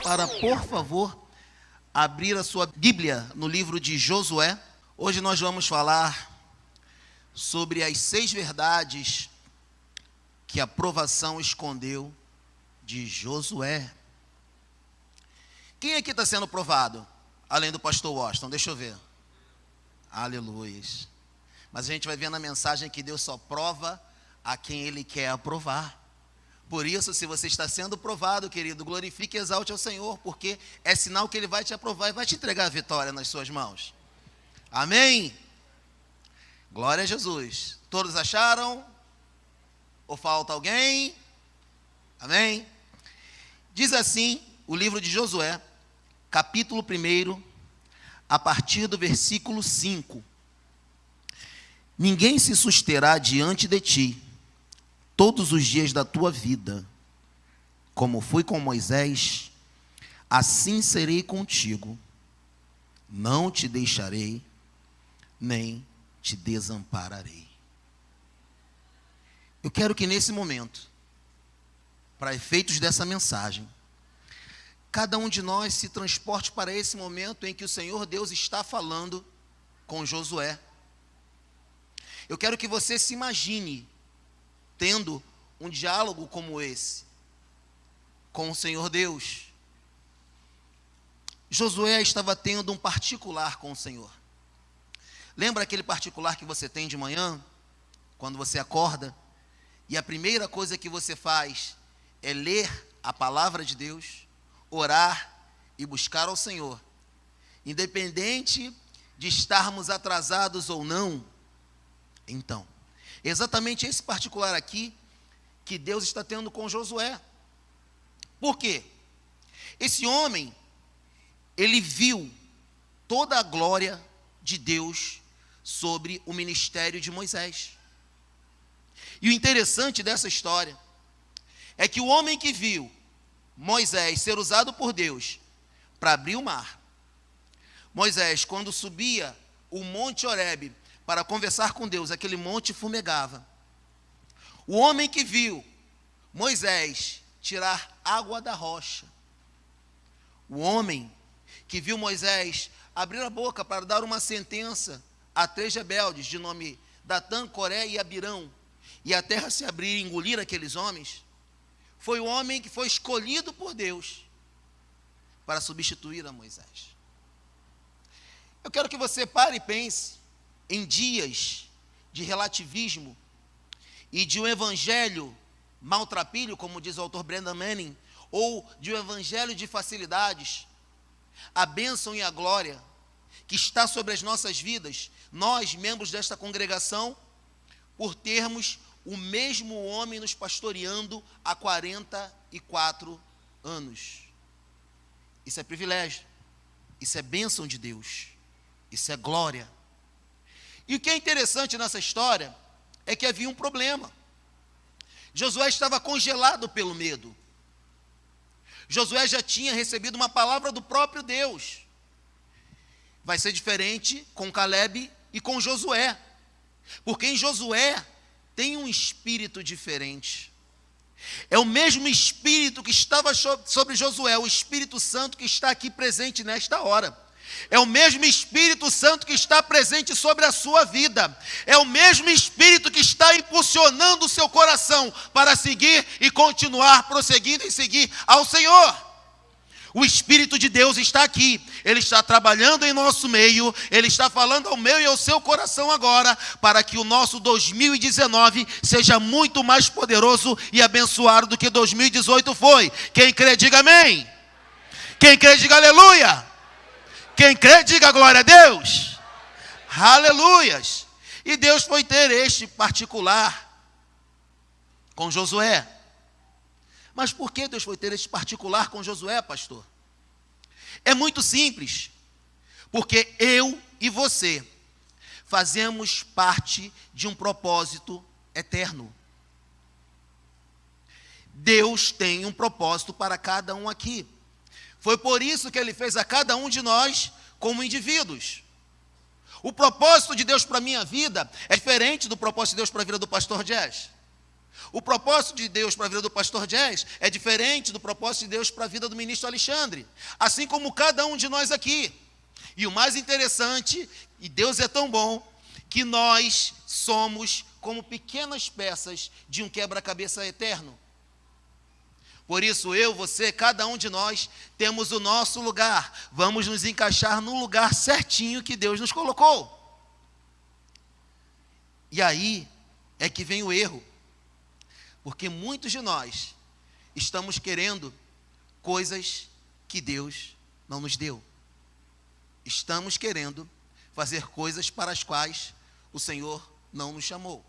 para, por favor, abrir a sua Bíblia no livro de Josué. Hoje nós vamos falar sobre as 6 verdades que a provação escondeu de Josué. Quem aqui está sendo provado? Além do pastor Washington, deixa eu ver. Aleluia. Mas a gente vai ver na mensagem que Deus só prova a quem Ele quer aprovar. Por isso, se você está sendo provado, querido, glorifique e exalte ao Senhor, porque é sinal que Ele vai te aprovar e vai te entregar a vitória nas suas mãos. Amém? Glória a Jesus. Todos acharam? Ou falta alguém? Amém? Diz assim o livro de Josué, capítulo 1, a partir do versículo 5. Ninguém se susterá diante de ti todos os dias da tua vida. Como fui com Moisés, assim serei contigo. Não te deixarei, nem te desampararei. Eu quero que nesse momento, para efeitos dessa mensagem, cada um de nós se transporte para esse momento em que o Senhor Deus está falando com Josué. Eu quero que você se imagine tendo um diálogo como esse com o Senhor Deus. Josué estava tendo um particular com o Senhor. Lembra aquele particular que você tem de manhã, quando você acorda, e a primeira coisa que você faz é ler a palavra de Deus, orar e buscar ao Senhor, independente de estarmos atrasados ou não? Então, exatamente esse particular aqui que Deus está tendo com Josué. Por quê? Esse homem, ele viu toda a glória de Deus sobre o ministério de Moisés. E o interessante dessa história é que o homem que viu Moisés ser usado por Deus para abrir o mar, Moisés, quando subia o Monte Horebe para conversar com Deus, aquele monte fumegava. O homem que viu Moisés tirar água da rocha, o homem que viu Moisés abrir a boca para dar uma sentença a 3 rebeldes, de nome Datã, Coré e Abirão, e a terra se abrir e engolir aqueles homens, foi o homem que foi escolhido por Deus para substituir a Moisés. Eu quero que você pare e pense em dias de relativismo e de um evangelho maltrapilho, como diz o autor Brennan Manning, ou de um evangelho de facilidades. A bênção e a glória que está sobre as nossas vidas, nós, membros desta congregação, por termos o mesmo homem nos pastoreando há 44 anos. Isso é privilégio, isso é bênção de Deus, isso é glória. E o que é interessante nessa história é que havia um problema. Josué estava congelado pelo medo. Josué já tinha recebido uma palavra do próprio Deus. Vai ser diferente com Caleb e com Josué, porque em Josué tem um espírito diferente. É o mesmo espírito que estava sobre Josué, o Espírito Santo que está aqui presente nesta hora. É o mesmo Espírito Santo que está presente sobre a sua vida. É o mesmo Espírito que está impulsionando o seu coração para seguir e continuar prosseguindo e seguir ao Senhor. O Espírito de Deus está aqui. Ele está trabalhando em nosso meio. Ele está falando ao meu e ao seu coração agora, para que o nosso 2019 seja muito mais poderoso e abençoado do que 2018 foi. Quem crê, diga amém. Quem crê, diga aleluia. Quem crê, diga glória a Deus. Aleluias. E Deus foi ter este particular com Josué. Mas por que Deus foi ter este particular com Josué, pastor? É muito simples. Porque eu e você fazemos parte de um propósito eterno. Deus tem um propósito para cada um aqui. Foi por isso que Ele fez a cada um de nós como indivíduos. O propósito de Deus para a minha vida é diferente do propósito de Deus para a vida do pastor Jess. O propósito de Deus para a vida do pastor Jazz é diferente do propósito de Deus para a vida do ministro Alexandre, assim como cada um de nós aqui. E o mais interessante, e Deus é tão bom, que nós somos como pequenas peças de um quebra-cabeça eterno. Por isso, eu, você, cada um de nós, temos o nosso lugar. Vamos nos encaixar no lugar certinho que Deus nos colocou. E aí é que vem o erro. Porque muitos de nós estamos querendo coisas que Deus não nos deu. Estamos querendo fazer coisas para as quais o Senhor não nos chamou.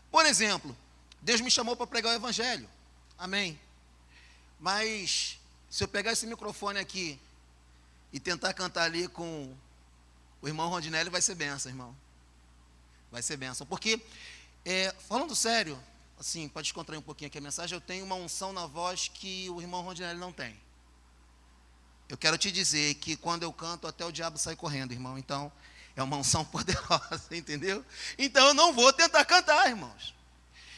Por exemplo, Deus me chamou para pregar o Evangelho. Amém. Mas se eu pegar esse microfone aqui e tentar cantar ali com o irmão Rondinelli, vai ser benção, irmão. Vai ser benção. Porque, falando sério, assim, pode descontrair um pouquinho aqui a mensagem, eu tenho uma unção na voz que o irmão Rondinelli não tem. Eu quero te dizer que quando eu canto, até o diabo sai correndo, irmão. Então, é uma unção poderosa, entendeu? Então, eu não vou tentar cantar, irmãos.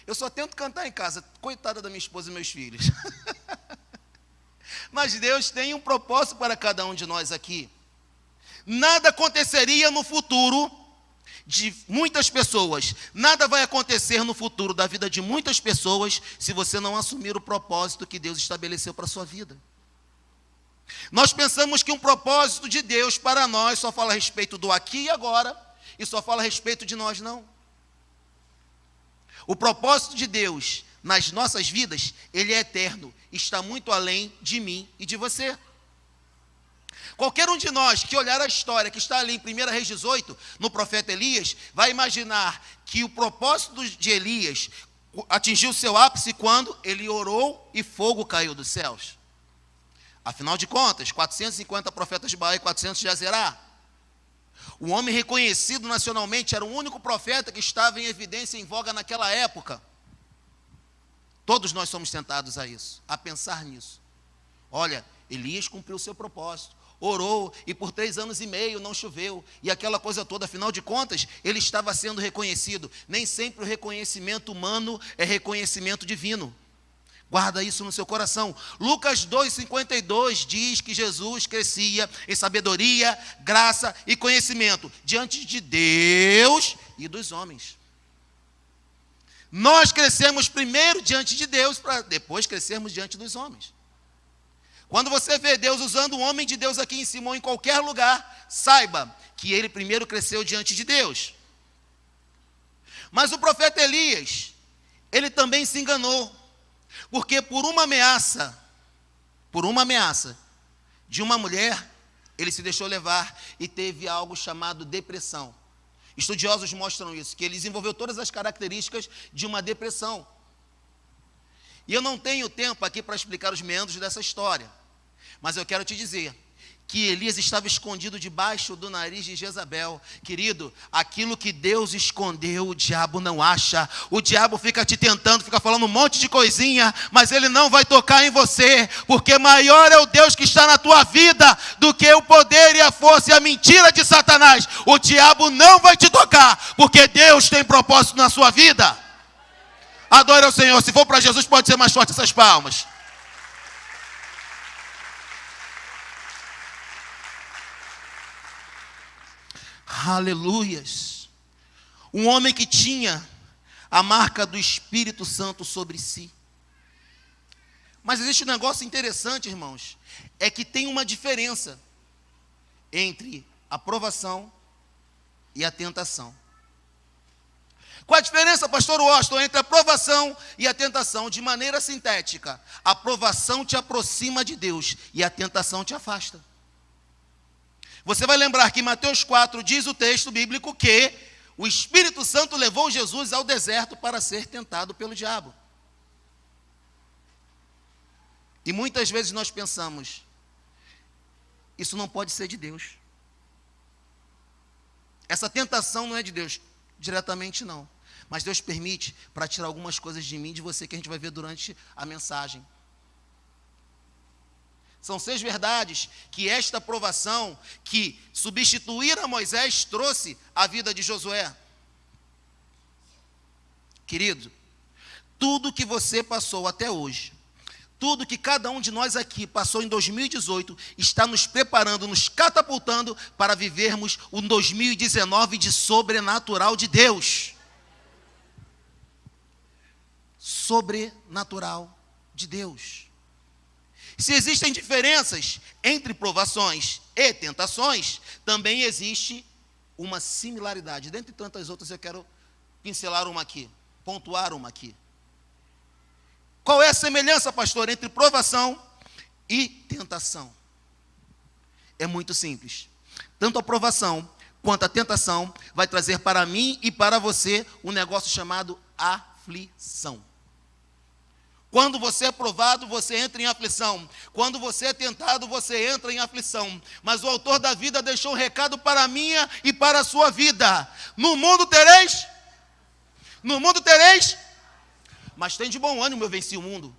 Eu só tento cantar em casa, coitada da minha esposa e meus filhos. Mas Deus tem um propósito para cada um de nós aqui. Nada aconteceria no futuro de muitas pessoas. Nada vai acontecer no futuro da vida de muitas pessoas se você não assumir o propósito que Deus estabeleceu para a sua vida. Nós pensamos que um propósito de Deus para nós só fala a respeito do aqui e agora e só fala a respeito de nós, não. O propósito de Deus nas nossas vidas, ele é eterno, está muito além de mim e de você. Qualquer um de nós que olhar a história que está ali em 1 Reis 18, no profeta Elias, vai imaginar que o propósito de Elias atingiu seu ápice quando ele orou e fogo caiu dos céus. Afinal de contas, 450 profetas de Baal e 400 de Azerá. O homem reconhecido nacionalmente era o único profeta que estava em evidência, em voga naquela época. Todos nós somos tentados a isso, a pensar nisso. Olha, Elias cumpriu o seu propósito, orou e por 3 anos e meio não choveu. E aquela coisa toda, afinal de contas, ele estava sendo reconhecido. Nem sempre o reconhecimento humano é reconhecimento divino. Guarda isso no seu coração. Lucas 2,52 diz que Jesus crescia em sabedoria, graça e conhecimento diante de Deus e dos homens. Nós crescemos primeiro diante de Deus para depois crescermos diante dos homens. Quando você vê Deus usando um homem de Deus aqui em cima ou em qualquer lugar, saiba que ele primeiro cresceu diante de Deus. Mas o profeta Elias, ele também se enganou. Porque por uma ameaça de uma mulher, ele se deixou levar e teve algo chamado depressão. Estudiosos mostram isso, que ele desenvolveu todas as características de uma depressão. E eu não tenho tempo aqui para explicar os meandros dessa história, mas eu quero te dizer que Elias estava escondido debaixo do nariz de Jezabel. Querido, aquilo que Deus escondeu, o diabo não acha. O diabo fica te tentando, fica falando um monte de coisinha, mas ele não vai tocar em você, porque maior é o Deus que está na tua vida do que o poder e a força e a mentira de Satanás. O diabo não vai te tocar, porque Deus tem propósito na sua vida. Adore ao Senhor. Se for para Jesus, pode ser mais forte essas palmas. Aleluias. Um homem que tinha a marca do Espírito Santo sobre si. Mas existe um negócio interessante, irmãos, é que tem uma diferença entre a provação e a tentação. Qual a diferença, pastor Washington, entre a provação e a tentação? De maneira sintética, a provação te aproxima de Deus e a tentação te afasta. Você vai lembrar que em Mateus 4 diz o texto bíblico que o Espírito Santo levou Jesus ao deserto para ser tentado pelo diabo. E muitas vezes nós pensamos, isso não pode ser de Deus. Essa tentação não é de Deus, diretamente não. Mas Deus permite para tirar algumas coisas de mim e de você que a gente vai ver durante a mensagem. São 6 verdades que esta provação que substituir a Moisés trouxe à vida de Josué. Querido, Tudo que você passou até hoje, tudo que cada um de nós aqui passou em 2018, está nos preparando, nos catapultando para vivermos o 2019 de sobrenatural de Deus. Sobrenatural de Deus. Se existem diferenças entre provações e tentações, também existe uma similaridade. Dentre tantas outras, eu quero pincelar uma aqui, pontuar uma aqui. Qual é a semelhança, pastor, entre provação e tentação? É muito simples. Tanto a provação quanto a tentação vai trazer para mim e para você um negócio chamado aflição. Quando você é provado, você entra em aflição. Quando você é tentado, você entra em aflição. Mas o autor da vida deixou um recado para a minha e para a sua vida. No mundo tereis, mas tem de bom ânimo, eu venci o mundo.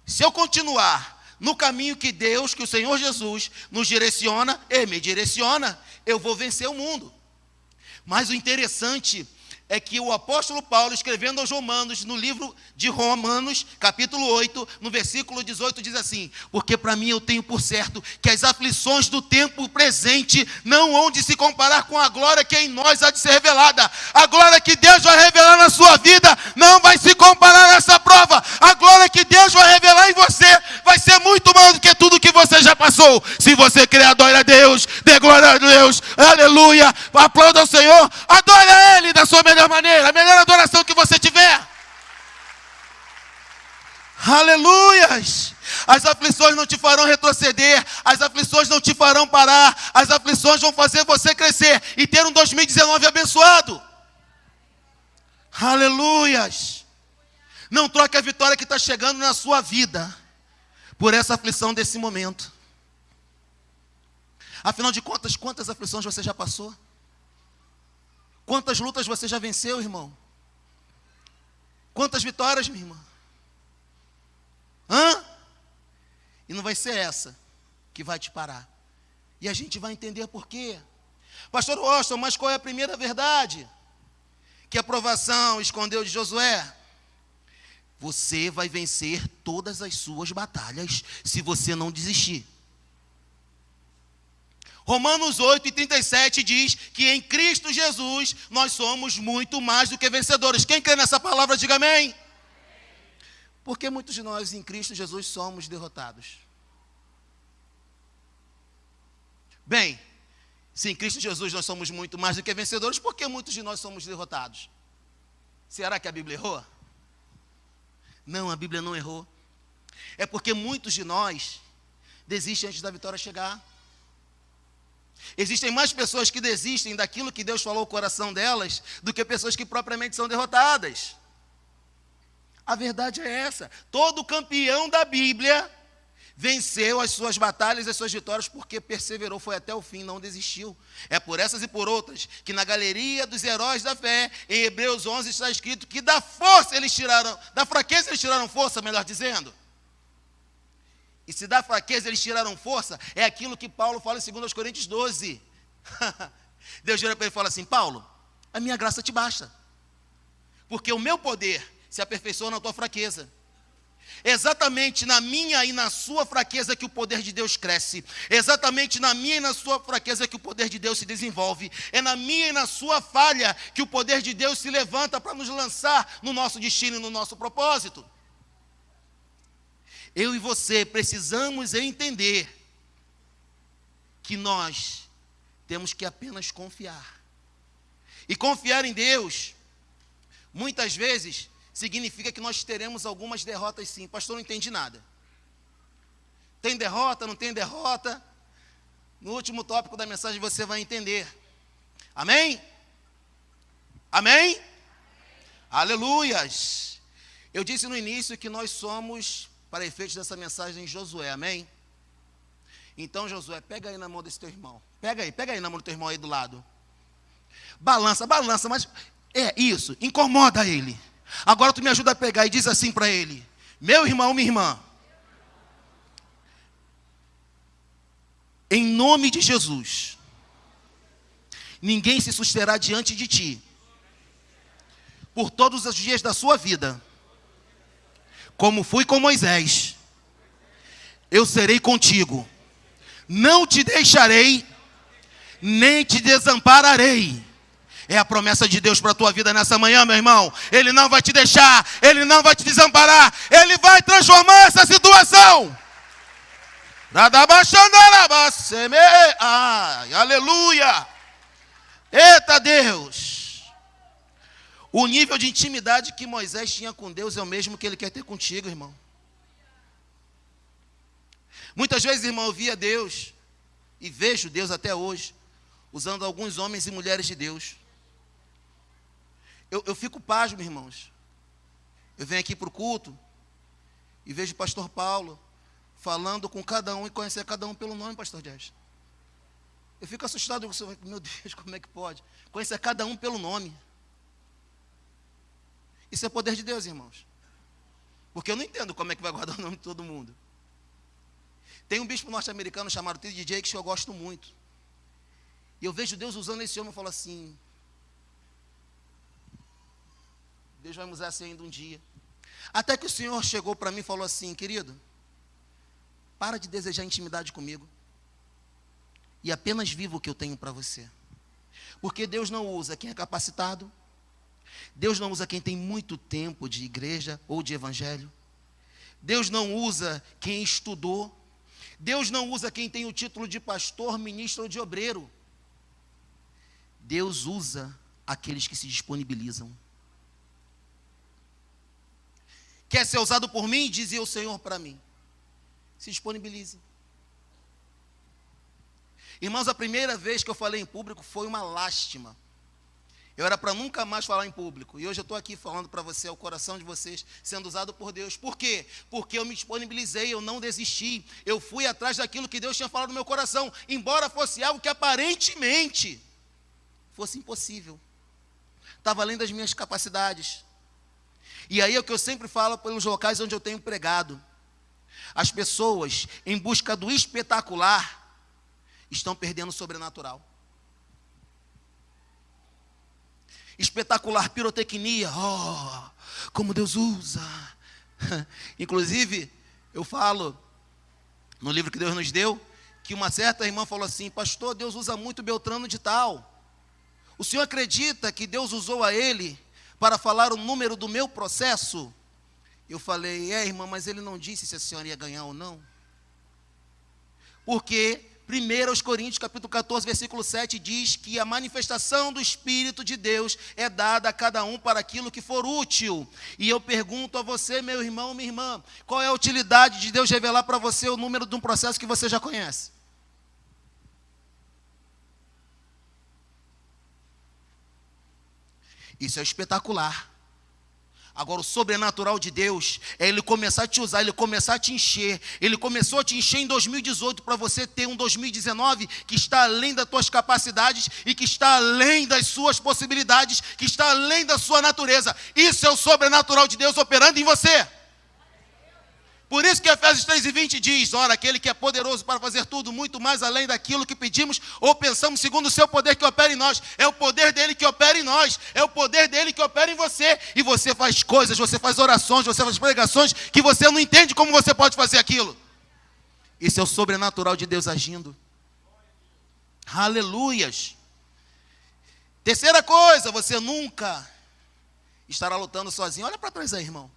Se eu continuar no caminho que Deus, que o Senhor Jesus nos direciona, e me direciona, eu vou vencer o mundo. Mas o interessante é que o apóstolo Paulo, escrevendo aos Romanos, no livro de Romanos, capítulo 8, no versículo 18, diz assim: porque para mim eu tenho por certo que as aflições do tempo presente não hão de se comparar com a glória que em nós há de ser revelada. A glória que Deus vai revelar na sua vida não vai se comparar a essa prova. A glória que Deus vai revelar em você vai ser muito maior do que tudo que você já passou. Se você crê, adore a Deus, dê glória a Deus, aleluia, aplauda ao Senhor, adore a Ele da sua melhor maneira, a melhor adoração que você tiver. Aleluias! As aflições não te farão retroceder, as aflições não te farão parar, as aflições vão fazer você crescer e ter um 2019 abençoado. Aleluias! Não troque a vitória que está chegando na sua vida por essa aflição desse momento. Afinal de contas, quantas aflições você já passou? Quantas lutas você já venceu, irmão? Quantas vitórias, minha irmã? E não vai ser essa que vai te parar. E a gente vai entender por quê. Pastor Washington, mas qual é a primeira verdade que a provação escondeu de Josué? Você vai vencer todas as suas batalhas se você não desistir. Romanos 8:37 diz que em Cristo Jesus nós somos muito mais do que vencedores. Quem crê nessa palavra, diga amém. Porque muitos de nós em Cristo Jesus somos derrotados. Bem, se em Cristo Jesus nós somos muito mais do que vencedores, por que muitos de nós somos derrotados? Será que a Bíblia errou? Não, a Bíblia não errou. É porque muitos de nós desistem antes da vitória chegar. Existem mais pessoas que desistem daquilo que Deus falou ao coração delas do que pessoas que propriamente são derrotadas. A verdade é essa. Todo campeão da Bíblia venceu as suas batalhas, as suas vitórias, porque perseverou, foi até o fim, não desistiu. É por essas e por outras que na galeria dos heróis da fé, em Hebreus 11 está escrito que da fraqueza eles tiraram força, melhor dizendo. E se da fraqueza eles tiraram força, é aquilo que Paulo fala em 2 Coríntios 12. Deus vira para ele e fala assim: Paulo, a minha graça te basta, porque o meu poder se aperfeiçoa na tua fraqueza. Exatamente na minha e na sua fraqueza que o poder de Deus cresce. Exatamente na minha e na sua fraqueza que o poder de Deus se desenvolve. É na minha e na sua falha que o poder de Deus se levanta para nos lançar no nosso destino e no nosso propósito. Eu e você precisamos entender que nós temos que apenas confiar. E confiar em Deus, muitas vezes, significa que nós teremos algumas derrotas sim. Pastor, não entendi nada. Tem derrota, não tem derrota? No último tópico da mensagem você vai entender. Amém? Amém? Aleluias! Eu disse no início que nós somos, para efeitos dessa mensagem, Josué, amém? Então, Josué, pega aí na mão desse teu irmão. Pega aí na mão do teu irmão aí do lado. Balança, mas é isso, incomoda ele. Agora tu me ajuda a pegar e diz assim para ele: meu irmão, minha irmã, em nome de Jesus, ninguém se susterá diante de ti por todos os dias da sua vida, como fui com Moisés, eu serei contigo, não te deixarei, nem te desampararei. É a promessa de Deus para a tua vida nessa manhã, meu irmão. Ele não vai te deixar, Ele não vai te desamparar, Ele vai transformar essa situação. Ai, aleluia. Eita Deus. O nível de intimidade que Moisés tinha com Deus é o mesmo que Ele quer ter contigo, irmão. Muitas vezes, irmão, eu via Deus, e vejo Deus até hoje, usando alguns homens e mulheres de Deus. Eu fico pasmo, irmãos. Eu venho aqui para o culto e vejo o pastor Paulo falando com cada um e conhecer cada um pelo nome, pastor Dias. Eu fico assustado, meu Deus, como é que pode? Conhecer cada um pelo nome. Isso é poder de Deus, irmãos. Porque eu não entendo como é que vai guardar o nome de todo mundo. Tem um bispo norte-americano chamado T.D. Jakes que eu gosto muito. E eu vejo Deus usando esse homem e falo assim, Deus vai me usar assim ainda um dia. Até que o Senhor chegou para mim e falou assim, querido, para de desejar intimidade comigo e apenas viva o que eu tenho para você. Porque Deus não usa quem é capacitado, Deus não usa quem tem muito tempo de igreja ou de evangelho, Deus não usa quem estudou, Deus não usa quem tem o título de pastor, ministro ou de obreiro. Deus usa aqueles que se disponibilizam. Quer ser usado por mim? Dizia o Senhor para mim. Se disponibilize. Irmãos, a primeira vez que eu falei em público foi uma lástima. Eu era para nunca mais falar em público. E hoje eu estou aqui falando para você, o coração de vocês, sendo usado por Deus. Por quê? Porque eu me disponibilizei, eu não desisti. Eu fui atrás daquilo que Deus tinha falado no meu coração. Embora fosse algo que aparentemente fosse impossível. Estava além das minhas capacidades. E aí é o que eu sempre falo pelos locais onde eu tenho pregado. As pessoas, em busca do espetacular, estão perdendo o sobrenatural. Espetacular, pirotecnia, como Deus usa. Inclusive, eu falo, no livro que Deus nos deu, que uma certa irmã falou assim, pastor, Deus usa muito Beltrano de tal. O senhor acredita que Deus usou a ele para falar o número do meu processo? Eu falei, irmã, mas ele não disse se a senhora ia ganhar ou não. Porque 1 Coríntios capítulo 14, versículo 7 diz que a manifestação do Espírito de Deus é dada a cada um para aquilo que for útil. E eu pergunto a você, meu irmão, minha irmã, qual é a utilidade de Deus revelar para você o número de um processo que você já conhece? Isso é espetacular. Agora, o sobrenatural de Deus é Ele começar a te usar, Ele começar a te encher. Ele começou a te encher em 2018 para você ter um 2019 que está além das tuas capacidades e que está além das suas possibilidades, que está além da sua natureza. Isso é o sobrenatural de Deus operando em você. Por isso que Efésios 3:20 diz, ora, aquele que é poderoso para fazer tudo, muito mais além daquilo que pedimos ou pensamos, segundo o seu poder que opera em nós. É o poder dele que opera em nós, é o poder dele que opera em você. E você faz coisas, você faz orações, você faz pregações, que você não entende como você pode fazer aquilo. Isso é o sobrenatural de Deus agindo. Aleluias. Terceira coisa, você nunca estará lutando sozinho. Olha para trás aí, irmão.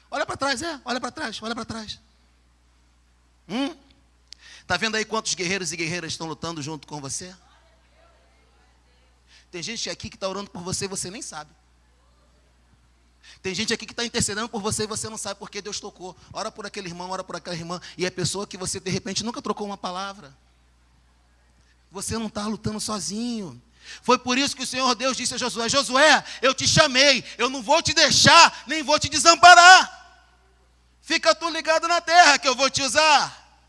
Olha para trás, olha para trás, olha para trás. Está vendo aí quantos guerreiros e guerreiras estão lutando junto com você? Tem gente aqui que está orando por você e você nem sabe. Tem gente aqui que está intercedendo por você e você não sabe porque Deus tocou. Ora por aquele irmão, ora por aquela irmã. E é pessoa que você de repente nunca trocou uma palavra. Você não está lutando sozinho. Foi por isso que o Senhor Deus disse a Josué, Josué, eu te chamei, eu não vou te deixar, nem vou te desamparar. Fica tu ligado na terra que eu vou te usar.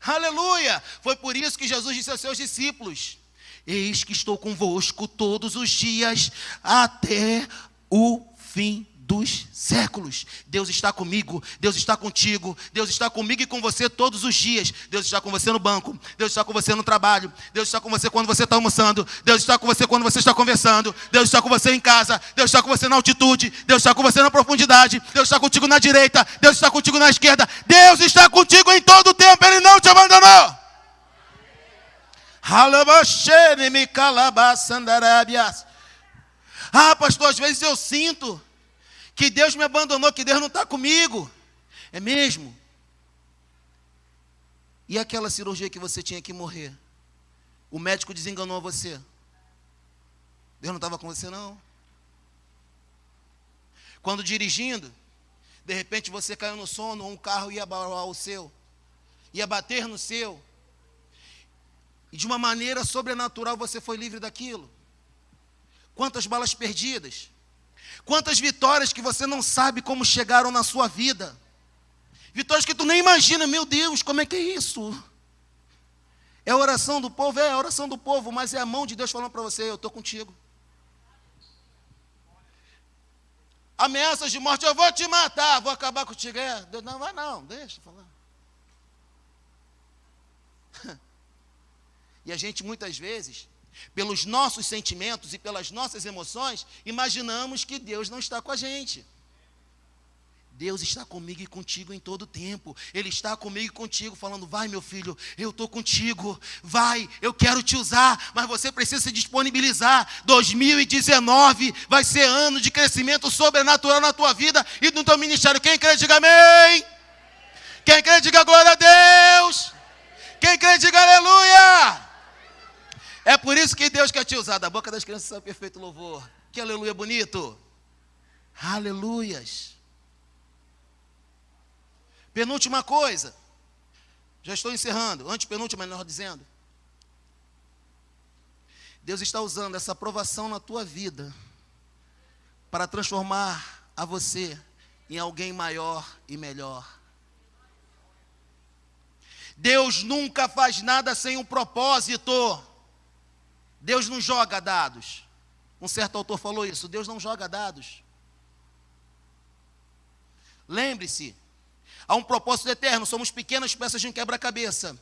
Aleluia. Foi por isso que Jesus disse aos seus discípulos, eis que estou convosco todos os dias até o fim do dos séculos. Deus está comigo, Deus está contigo, Deus está comigo e com você todos os dias. Deus está com você no banco, Deus está com você no trabalho, Deus está com você quando você está almoçando, Deus está com você quando você está conversando, Deus está com você em casa, Deus está com você na altitude, Deus está com você na profundidade, Deus está contigo na direita, Deus está contigo na esquerda, Deus está contigo em todo o tempo, Ele não te abandonou. Ah, pastor, às vezes eu sinto que Deus me abandonou, que Deus não está comigo. É mesmo? E aquela cirurgia que você tinha que morrer? O médico desenganou você. Deus não estava com você, não? Quando dirigindo, de repente você caiu no sono, ou um carro ia abalar o seu, ia bater no seu, e de uma maneira sobrenatural você foi livre daquilo. Quantas balas perdidas, quantas vitórias que você não sabe como chegaram na sua vida, vitórias que tu nem imagina. Meu Deus, como é que é isso? É a oração do povo? É a oração do povo, mas é a mão de Deus falando para você: eu estou contigo. Ameaças de morte: eu vou te matar, vou acabar contigo. Deus, não vai não, deixa eu falar. E a gente muitas vezes, pelos nossos sentimentos e pelas nossas emoções, imaginamos que Deus não está com a gente. Deus está comigo e contigo em todo o tempo. Ele está comigo e contigo, falando: vai, meu filho, eu estou contigo. Vai, eu quero te usar, mas você precisa se disponibilizar. 2019 vai ser ano de crescimento sobrenatural na tua vida e no teu ministério. Quem crê, diga amém. Quem crê, diga glória a Deus. Quem crê, diga aleluia. É por isso que Deus quer te usar. Da boca das crianças sai perfeito louvor. Que aleluia bonito. Aleluias. Penúltima coisa. Já estou encerrando. Antepenúltima, melhor dizendo. Deus está usando essa aprovação na tua vida para transformar a você em alguém maior e melhor. Deus nunca faz nada sem um propósito. Deus não joga dados. Um certo autor falou isso: Deus não joga dados. Lembre-se, há um propósito eterno, somos pequenas peças de um quebra-cabeça.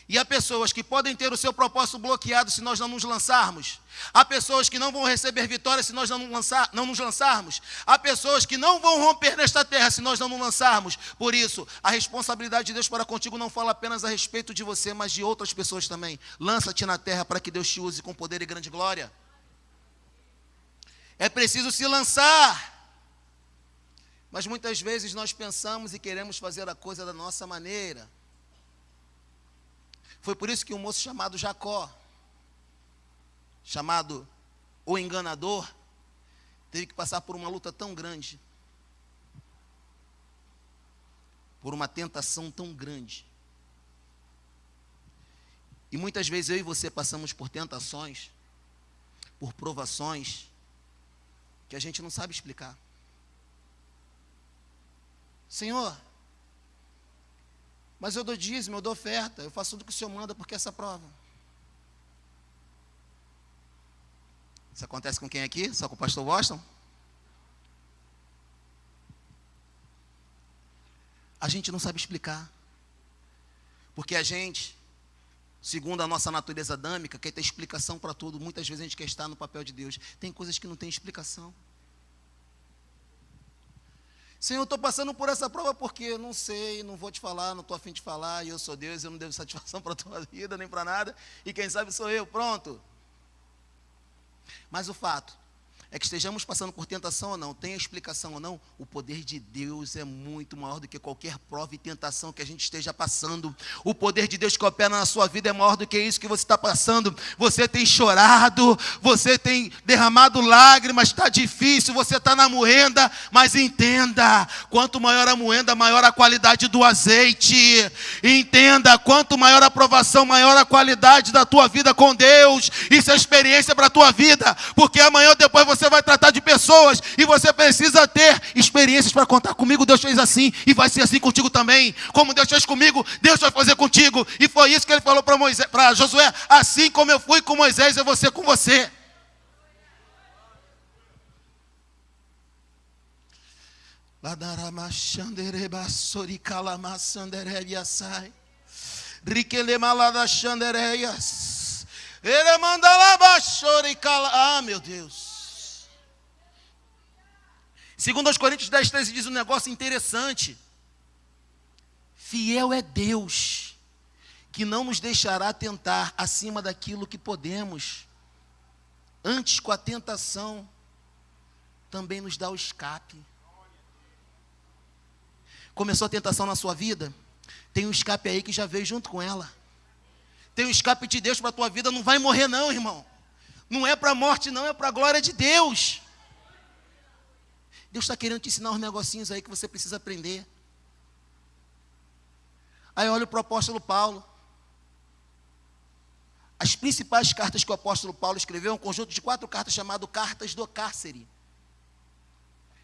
E há pessoas que podem ter o seu propósito bloqueado se nós não nos lançarmos. Há pessoas que não vão receber vitória se nós não nos lançarmos. Há pessoas que não vão romper nesta terra se nós não nos lançarmos. Por isso, a responsabilidade de Deus para contigo não fala apenas a respeito de você, mas de outras pessoas também. Lança-te na terra para que Deus te use com poder e grande glória. É preciso se lançar. Mas muitas vezes nós pensamos e queremos fazer a coisa da nossa maneira. Foi por isso que um moço chamado Jacó, chamado o enganador, teve que passar por uma luta tão grande, por uma tentação tão grande. E muitas vezes eu e você passamos por tentações, por provações, que a gente não sabe explicar. Senhor, mas eu dou dízimo, eu dou oferta, eu faço tudo que o Senhor manda, porque essa prova. Isso acontece com quem aqui? Só com o pastor Washington? A gente não sabe explicar. Porque a gente, segundo a nossa natureza adâmica, quer ter explicação para tudo. Muitas vezes a gente quer estar no papel de Deus. Tem coisas que não tem explicação. Senhor, eu estou passando por essa prova porque eu não sei, não vou te falar, não estou a fim de falar, e eu sou Deus, eu não devo satisfação para a tua vida, nem para nada, e quem sabe sou eu, pronto. Mas o fato é que estejamos passando por tentação ou não, tenha explicação ou não, o poder de Deus é muito maior do que qualquer prova e tentação que a gente esteja passando. O poder de Deus que opera na sua vida é maior do que isso que você está passando. Você tem chorado, você tem derramado lágrimas, está difícil, você está na moenda, mas entenda, quanto maior a moenda, maior a qualidade do azeite. Entenda, quanto maior a provação, maior a qualidade da tua vida com Deus. Isso é experiência para a tua vida, porque amanhã ou depois você vai tratar de pessoas e você precisa ter experiências para contar. Comigo Deus fez assim e vai ser assim contigo também. Como Deus fez comigo, Deus vai fazer contigo. E foi isso que ele falou para Josué: assim como eu fui com Moisés, eu vou ser com você. Ladaramashandereba soricalamasanderebiasai. Riquelemaladaxandereias. Eremandalabachoricala. Ah, meu Deus. Segundo aos Coríntios 10:13 diz um negócio interessante. Fiel é Deus, que não nos deixará tentar acima daquilo que podemos. Antes, com a tentação, também nos dá o escape. Começou a tentação na sua vida? Tem um escape aí que já veio junto com ela. Tem um escape de Deus para a tua vida. Não vai morrer não, irmão. Não é para a morte não, é para a glória de Deus. Deus está querendo te ensinar uns negocinhos aí que você precisa aprender. Aí olha para o apóstolo Paulo. As principais cartas que o apóstolo Paulo escreveu é um conjunto de 4 cartas chamado Cartas do Cárcere.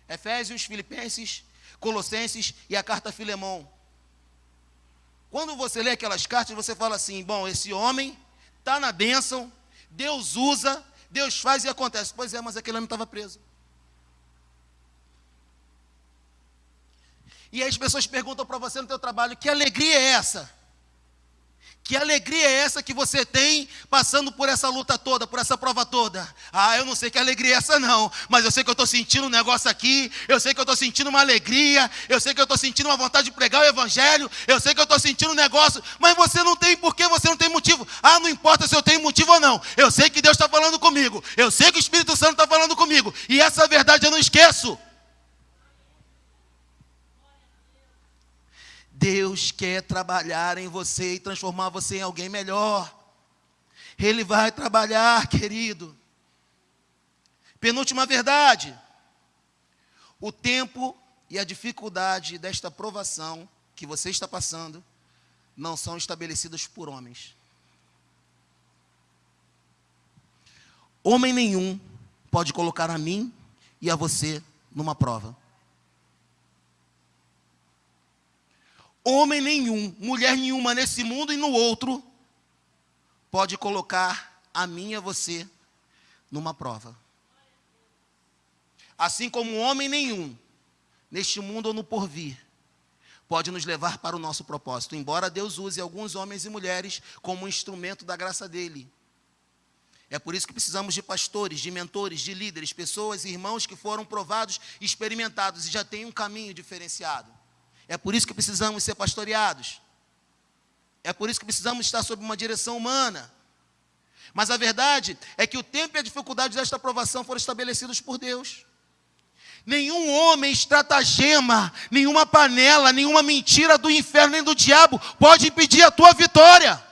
Efésios, Filipenses, Colossenses e a carta a Filemão. Quando você lê aquelas cartas, você fala assim, bom, esse homem está na bênção, Deus usa, Deus faz e acontece. Pois é, mas aquele homem estava preso. E aí as pessoas perguntam para você no teu trabalho, que alegria é essa? Que alegria é essa que você tem passando por essa luta toda, por essa prova toda? Ah, eu não sei que alegria é essa não, mas eu sei que eu estou sentindo um negócio aqui, eu sei que eu estou sentindo uma alegria, eu sei que eu estou sentindo uma vontade de pregar o evangelho, eu sei que eu estou sentindo um negócio, mas você não tem porquê, você não tem motivo. Ah, não importa se eu tenho motivo ou não, eu sei que Deus está falando comigo, eu sei que o Espírito Santo está falando comigo, e essa verdade eu não esqueço. Deus quer trabalhar em você e transformar você em alguém melhor. Ele vai trabalhar, querido. Penúltima verdade. O tempo e a dificuldade desta provação que você está passando não são estabelecidos por homens. Homem nenhum pode colocar a mim e a você numa prova. Homem nenhum, mulher nenhuma nesse mundo e no outro pode colocar a mim e a você numa prova. Assim como homem nenhum, neste mundo ou no porvir, pode nos levar para o nosso propósito, embora Deus use alguns homens e mulheres como instrumento da graça dele. É por isso que precisamos de pastores, de mentores, de líderes, pessoas e irmãos que foram provados, experimentados e já têm um caminho diferenciado. É por isso que precisamos ser pastoreados. É por isso que precisamos estar sob uma direção humana. Mas a verdade é que o tempo e a dificuldade desta provação foram estabelecidos por Deus. Nenhum homem, estratagema, nenhuma panela, nenhuma mentira do inferno nem do diabo pode impedir a tua vitória.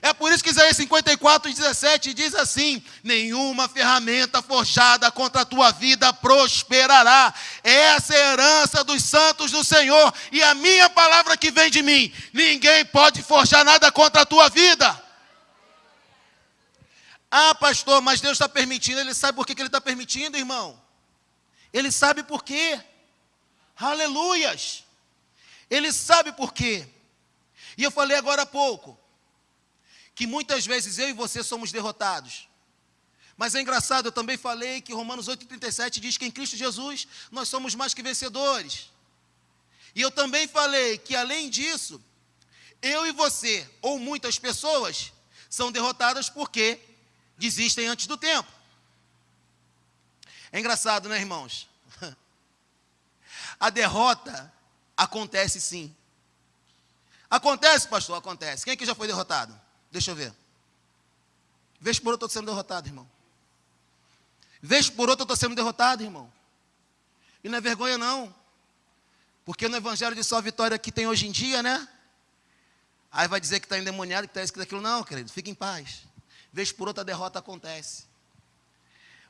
É por isso que Isaías 54:17 diz assim: nenhuma ferramenta forjada contra a tua vida prosperará. Essa é a herança dos santos do Senhor e a minha palavra que vem de mim. Ninguém pode forjar nada contra a tua vida. Ah, pastor, mas Deus está permitindo. Ele sabe por que Ele está permitindo, irmão. Ele sabe por quê. Aleluias. Ele sabe por quê. E eu falei agora há pouco que muitas vezes eu e você somos derrotados. Mas é engraçado, eu também falei que Romanos 8:37 diz que em Cristo Jesus nós somos mais que vencedores. E eu também falei que além disso, eu e você, ou muitas pessoas, são derrotadas porque desistem antes do tempo. É engraçado, né, irmãos? A derrota acontece sim. Acontece, pastor? Acontece. Quem aqui já foi derrotado? Deixa eu ver. Vez por outra eu estou sendo derrotado, irmão. Vez por outra eu estou sendo derrotado, irmão. E não é vergonha não. Porque no evangelho de só vitória que tem hoje em dia, né? Aí vai dizer que está endemoniado, que está isso, que daquilo. Não, querido, fique em paz. Vez por outra a derrota acontece.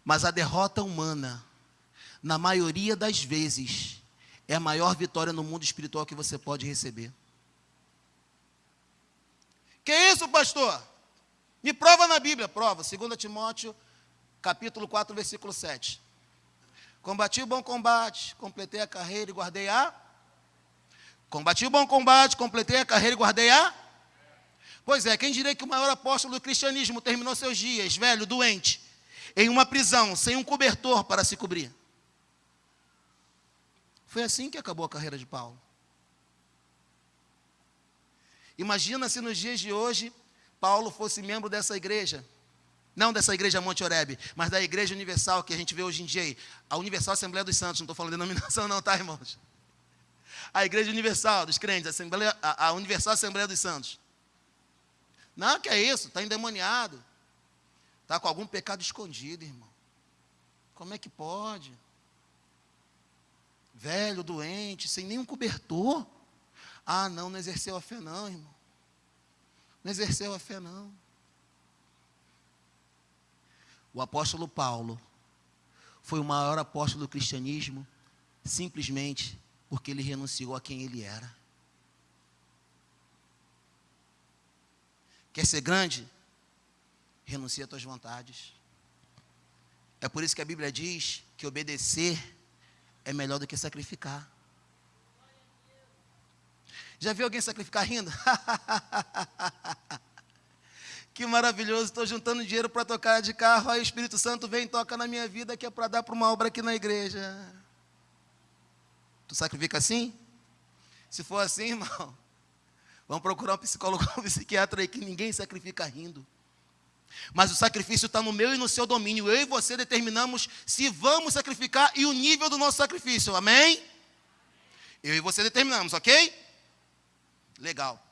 Mas a derrota humana, na maioria das vezes, é a maior vitória no mundo espiritual que você pode receber. Que isso, pastor? Me prova na Bíblia. Prova, 2 Timóteo, capítulo 4, versículo 7. Combati o bom combate, completei a carreira e guardei a... Combati o bom combate, completei a carreira e guardei a... Pois é, quem diria que o maior apóstolo do cristianismo terminou seus dias, velho, doente, em uma prisão, sem um cobertor para se cobrir? Foi assim que acabou a carreira de Paulo. Imagina se nos dias de hoje, Paulo fosse membro dessa igreja. Não dessa igreja Monte Oreb, mas da igreja universal que a gente vê hoje em dia aí. A Universal Assembleia dos Santos, não estou falando de denominação não, tá, irmãos? A igreja universal dos crentes, a Universal Assembleia dos Santos. Não, que é isso, está endemoniado. Está com algum pecado escondido, irmão. Como é que pode? Velho, doente, sem nenhum cobertor. Ah, não exerceu a fé não, irmão. Não exerceu a fé não. O apóstolo Paulo foi o maior apóstolo do cristianismo simplesmente porque ele renunciou a quem ele era. Quer ser grande? Renuncia às tuas vontades. É por isso que a Bíblia diz que obedecer é melhor do que sacrificar. Já viu alguém sacrificar rindo? Que maravilhoso, estou juntando dinheiro para tocar de carro, aí o Espírito Santo vem e toca na minha vida, que é para dar para uma obra aqui na igreja. Tu sacrifica assim? Se for assim, irmão, vamos procurar um psicólogo, um psiquiatra aí, que ninguém sacrifica rindo. Mas o sacrifício está no meu e no seu domínio. Eu e você determinamos se vamos sacrificar e o nível do nosso sacrifício, amém? Eu e você determinamos, ok? Legal.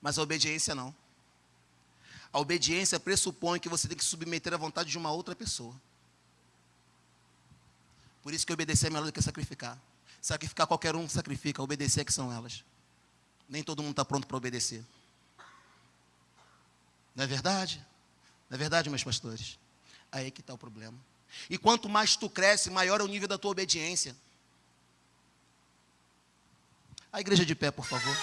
Mas a obediência não. A obediência pressupõe que você tem que submeter à vontade de uma outra pessoa. Por isso que obedecer é melhor do que sacrificar. Sacrificar qualquer um sacrifica, obedecer é que são elas. Nem todo mundo está pronto para obedecer. Não é verdade? Não é verdade, meus pastores? Aí que está o problema. E quanto mais tu cresce, maior é o nível da tua obediência. A igreja de pé, por favor.